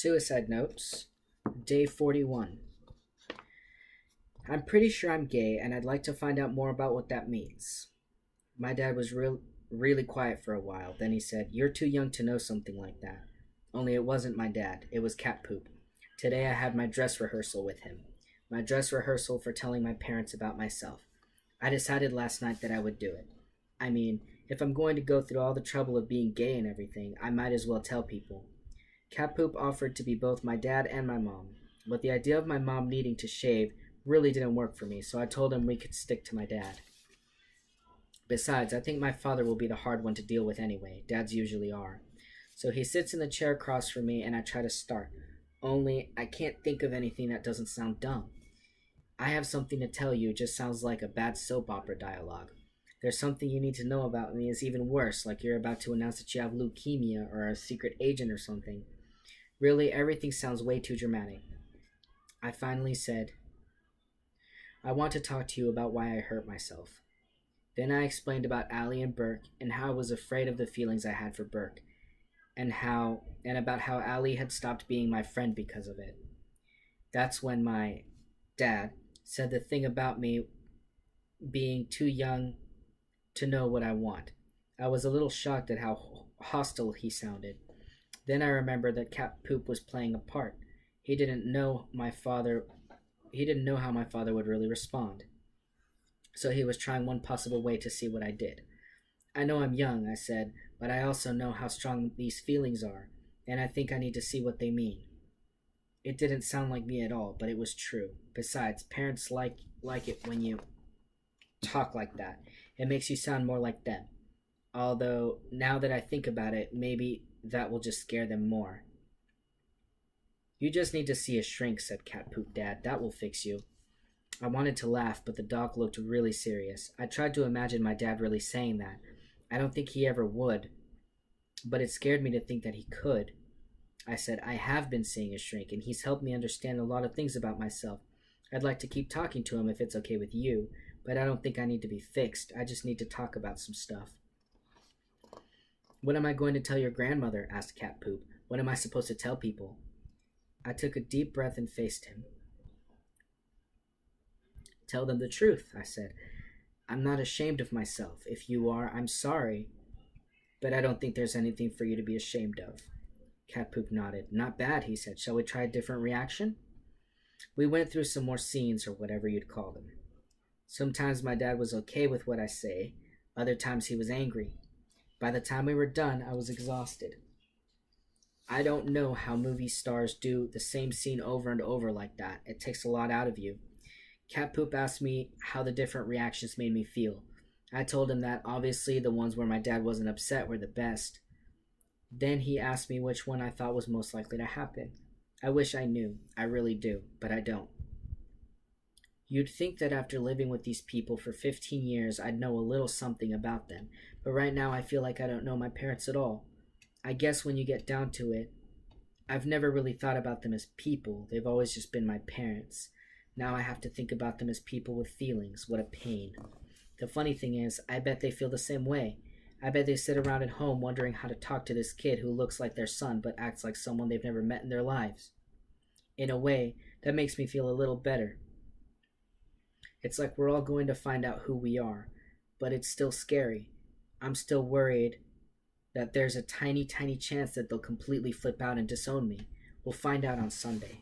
Suicide Notes, Day 41. I'm pretty sure I'm gay, and I'd like to find out more about what that means. My dad was really quiet for a while. Then he said, "You're too young to know something like that." Only it wasn't my dad, it was Cat Poop. Today I had my dress rehearsal with him. My dress rehearsal for telling my parents about myself. I decided last night that I would do it. I mean, if I'm going to go through all the trouble of being gay and everything, I might as well tell people. Cat Poop offered to be both my dad and my mom, but the idea of my mom needing to shave really didn't work for me, so I told him we could stick to my dad. Besides, I think my father will be the hard one to deal with anyway. Dads usually are. So he sits in the chair across from me and I try to start. Only I can't think of anything that doesn't sound dumb. I have something to tell you, just sounds like a bad soap opera dialogue. There's something you need to know about me is even worse, like you're about to announce that you have leukemia or a secret agent or something. Really, everything sounds way too dramatic. I finally said, "I want to talk to you about why I hurt myself." Then I explained about Allie and Burke and how I was afraid of the feelings I had for Burke and about how Allie had stopped being my friend because of it. That's when my dad said the thing about me being too young to know what I want. I was a little shocked at how hostile he sounded. Then I remembered that Cat Poop was playing a part. He didn't know how my father would really respond. So he was trying one possible way to see what I did. "I know I'm young," I said, "but I also know how strong these feelings are, and I think I need to see what they mean." It didn't sound like me at all, but it was true. Besides, parents like it when you talk like that. It makes you sound more like them. Although, now that I think about it, maybe that will just scare them more. "You just need to see a shrink," said Cat Poop Dad. "That will fix you." I wanted to laugh, but the doc looked really serious. I tried to imagine my dad really saying that. I don't think he ever would, but it scared me to think that he could. I said, "I have been seeing a shrink, and he's helped me understand a lot of things about myself. I'd like to keep talking to him if it's okay with you, but I don't think I need to be fixed. I just need to talk about some stuff." "What am I going to tell your grandmother?" asked Cat Poop. "What am I supposed to tell people?" I took a deep breath and faced him. "Tell them the truth," I said. "I'm not ashamed of myself. If you are, I'm sorry, but I don't think there's anything for you to be ashamed of." Cat Poop nodded. "Not bad," he said. "Shall we try a different reaction?" We went through some more scenes, or whatever you'd call them. Sometimes my dad was okay with what I say. Other times he was angry. By the time we were done, I was exhausted. I don't know how movie stars do the same scene over and over like that. It takes a lot out of you. Cat Poop asked me how the different reactions made me feel. I told him that obviously the ones where my dad wasn't upset were the best. Then he asked me which one I thought was most likely to happen. I wish I knew. I really do, but I don't. You'd think that after living with these people for 15 years, I'd know a little something about them, but right now I feel like I don't know my parents at all. I guess when you get down to it, I've never really thought about them as people. They've always just been my parents. Now I have to think about them as people with feelings. What a pain. The funny thing is, I bet they feel the same way. I bet they sit around at home wondering how to talk to this kid who looks like their son but acts like someone they've never met in their lives. In a way, that makes me feel a little better. It's like we're all going to find out who we are, but it's still scary. I'm still worried that there's a tiny chance that they'll completely flip out and disown me. We'll find out on Sunday.